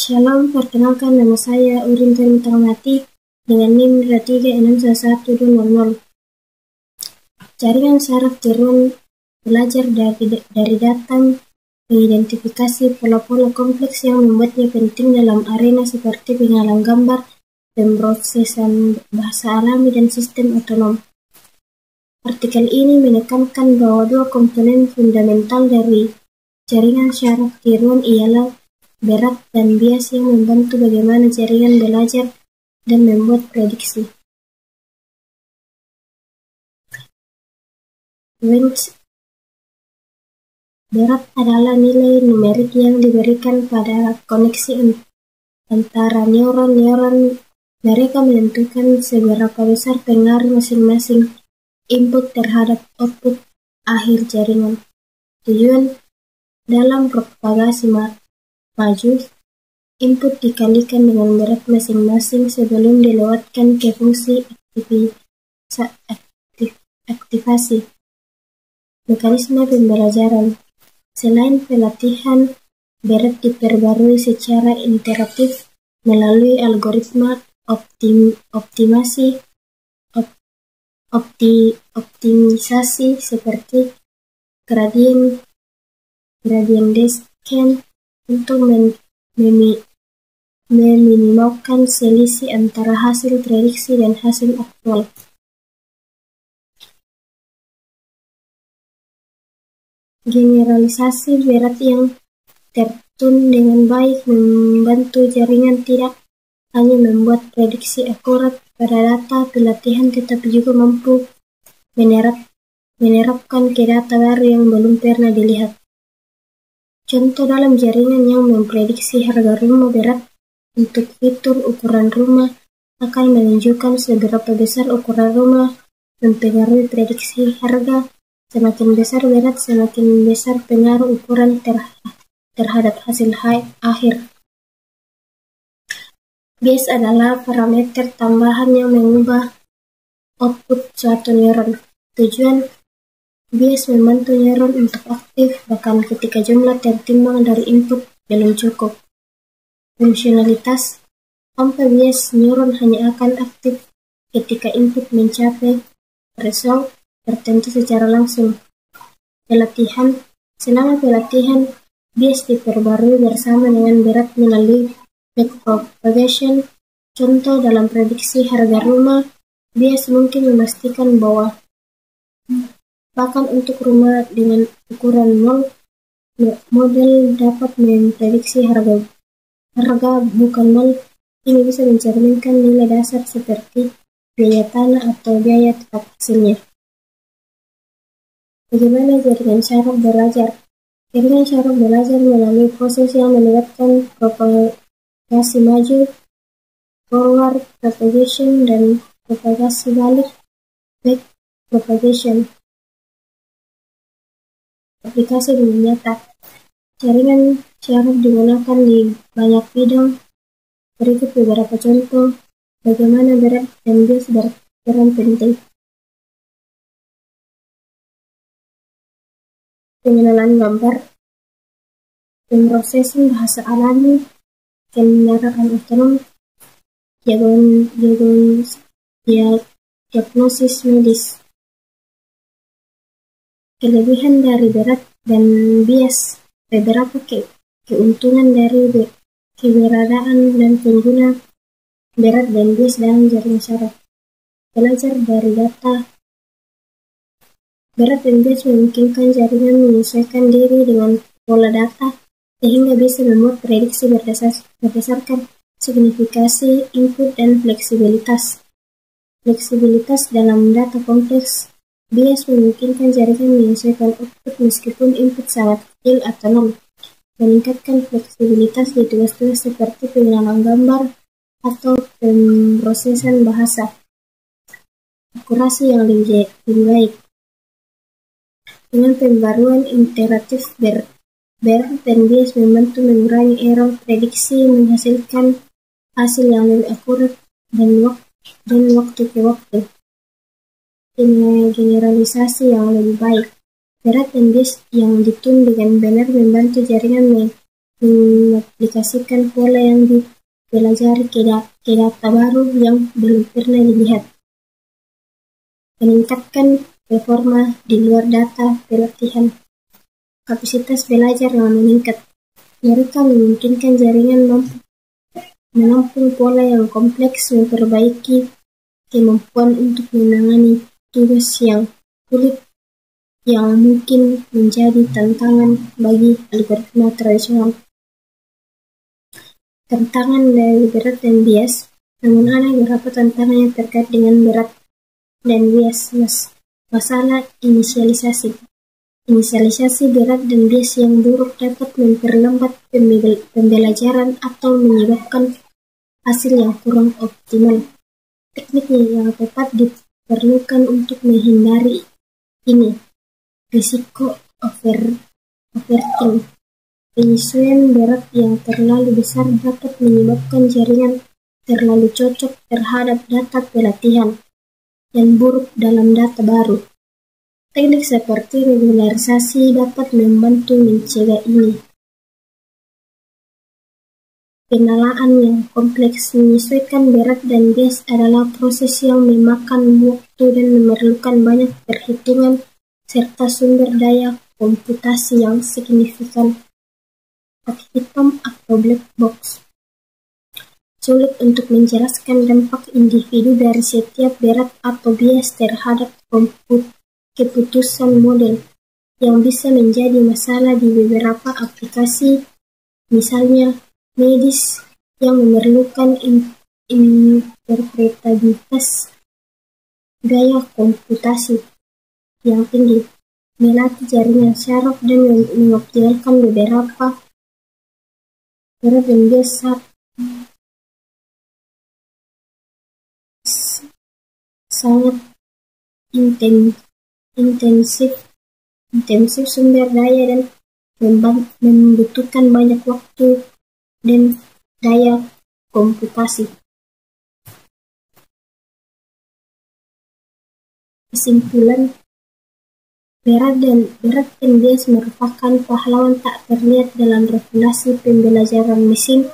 Shalom, perkenalkan nama saya Urin Mati dengan NIM 3611200. Jaringan saraf tiruan belajar dari datang mengidentifikasi pola-pola kompleks yang membuatnya penting dalam arena seperti penggalan gambar, pemrosesan bahasa alami, dan sistem otonom. Artikel ini menekankan bahwa dua komponen fundamental dari jaringan saraf tiruan ialah berat dan bias yang membantu bagaimana jaringan belajar dan membuat prediksi. Berat adalah nilai numerik yang diberikan pada koneksi antara neuron-neuron. Mereka menentukan seberapa besar pengaruh masing-masing input terhadap output akhir jaringan. Tujuan dalam propagasi maju, input dikalikan dengan berat masing-masing sebelum dilewatkan ke fungsi aktivasi. Mekanisme pembelajaran. Selain pelatihan, berat diperbarui secara interaktif melalui algoritma optimisasi seperti gradient descent untuk meminimalkan selisih antara hasil prediksi dan hasil aktual. Generalisasi berat yang tertun dengan baik membantu jaringan tidak hanya membuat prediksi akurat pada data pelatihan, tetapi juga mampu menerapkan ke data baru yang belum pernah dilihat. Contoh dalam jaringan yang memprediksi harga rumah, berat untuk fitur ukuran rumah akan menunjukkan seberapa besar ukuran rumah mempengaruhi prediksi harga. Semakin besar berat, semakin besar pengaruh ukuran terhadap hasil akhir. Bias adalah parameter tambahan yang mengubah output suatu neuron. Tujuan bias membantu neuron untuk aktif bahkan ketika jumlah tertimbang dari input belum cukup. Fungsionalitas. Tanpa bias, neuron hanya akan aktif ketika input mencapai threshold tertentu secara langsung. Pelatihan. Selama pelatihan, bias diperbarui bersama dengan berat melalui backpropagation. Contoh dalam prediksi harga rumah, bias mungkin memastikan bahwa bahkan untuk rumah dengan ukuran 0, model dapat memprediksi harga bukan 0. Ini bisa mencerminkan nilai dasar seperti biaya tanah atau biaya tetap hasilnya. Bagaimana jaringan saraf belajar? Jaringan saraf belajar melalui proses yang melibatkan propagasi maju, forward propagation, dan propagasi balik, back propagation. Aplikasi dunia nyata. Jaringan saraf digunakan di banyak bidang. Berikut beberapa contoh bagaimana berat dan bias berperan penting. Pengenalan gambar, pemrosesan bahasa alami, kendaraan otonom, diagnosis medis. Kelebihan dari berat dan bias. Beberapa keuntungan dari keberadaan dan pengguna berat dan bias dalam jaringan saraf. Belajar dari data. Berat dan bias memungkinkan jaringan menyesuaikan diri dengan pola data sehingga bisa membuat prediksi berdasarkan signifikasi input dan fleksibilitas. Fleksibilitas dalam data kompleks. Bias memungkinkan jaringan menyesuaikan output meskipun input sangat kecil atau nol. Meningkatkan fleksibilitas di tugas-tugas seperti pengenalan gambar atau pemrosesan bahasa. Akurasi yang lebih baik. Dengan pembaruan interaktif berat dan bias membantu mengurangi error prediksi, menghasilkan hasil yang lebih akurat dan waktu ke waktu. Generalisasi yang lebih baik. Berat dan bias yang ditun dengan benar membantu jaringan mengaplikasikan pola yang dipelajari ke data baru yang belum pernah dilihat. Meningkatkan performa di luar data pelatihan. Kapasitas belajar yang meningkat. Mereka memungkinkan jaringan menampung pola yang kompleks, memperbaiki kemampuan untuk menangani tugas yang sulit yang mungkin menjadi tantangan bagi algoritma tradisional. Tantangan dari berat dan bias, namun ada beberapa tantangan yang terkait dengan berat dan bias. Masalah inisialisasi. Inisialisasi berat dan bias yang buruk dapat memperlambat pembelajaran atau menyebabkan hasil yang kurang optimal. Teknik yang tepat diperlukan untuk menghindari ini. Risiko overthinking. Penyesuaian berat yang terlalu besar dapat menyebabkan jaringan terlalu cocok terhadap data pelatihan yang buruk dalam data baru. Teknik seperti regularisasi dapat membantu mencegah ini. Penalaan yang kompleks. Menyesuaikan berat dan bias adalah proses yang memakan waktu dan memerlukan banyak perhitungan serta sumber daya komputasi yang signifikan. Hitam atau black box. Sulit untuk menjelaskan dampak individu dari setiap berat atau bias terhadap keputusan model yang bisa menjadi masalah di beberapa aplikasi, misalnya medis yang memerlukan interpretabilitas gaya komputasi yang tinggi, melatih jaringan syaraf dan mengoptimalkan beberapa berat dan bias sangat intensif sumber daya dan membutuhkan banyak waktu dan daya komputasi. Kesimpulan, berat dan bias merupakan pahlawan tak terlihat dalam revolusi pembelajaran mesin.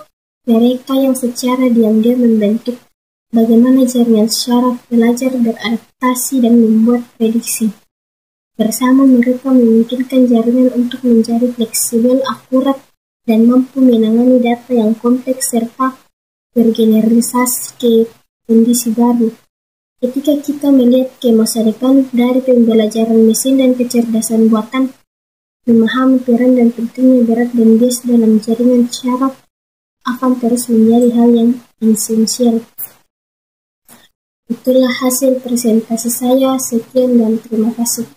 Mereka yang secara diam-diam membentuk bagaimana jaringan syaraf belajar beradaptasi dan membuat prediksi. Bersama mereka memungkinkan jaringan untuk menjadi fleksibel, akurat, dan mampu menangani data yang kompleks serta bergeneralisasi ke kondisi baru. Ketika kita melihat ke masa depan dari pembelajaran mesin dan kecerdasan buatan, memahami peran dan pentingnya berat dan bias dalam jaringan syaraf akan terus menjadi hal yang esensial. Itulah hasil presentasi saya. Sekian dan terima kasih.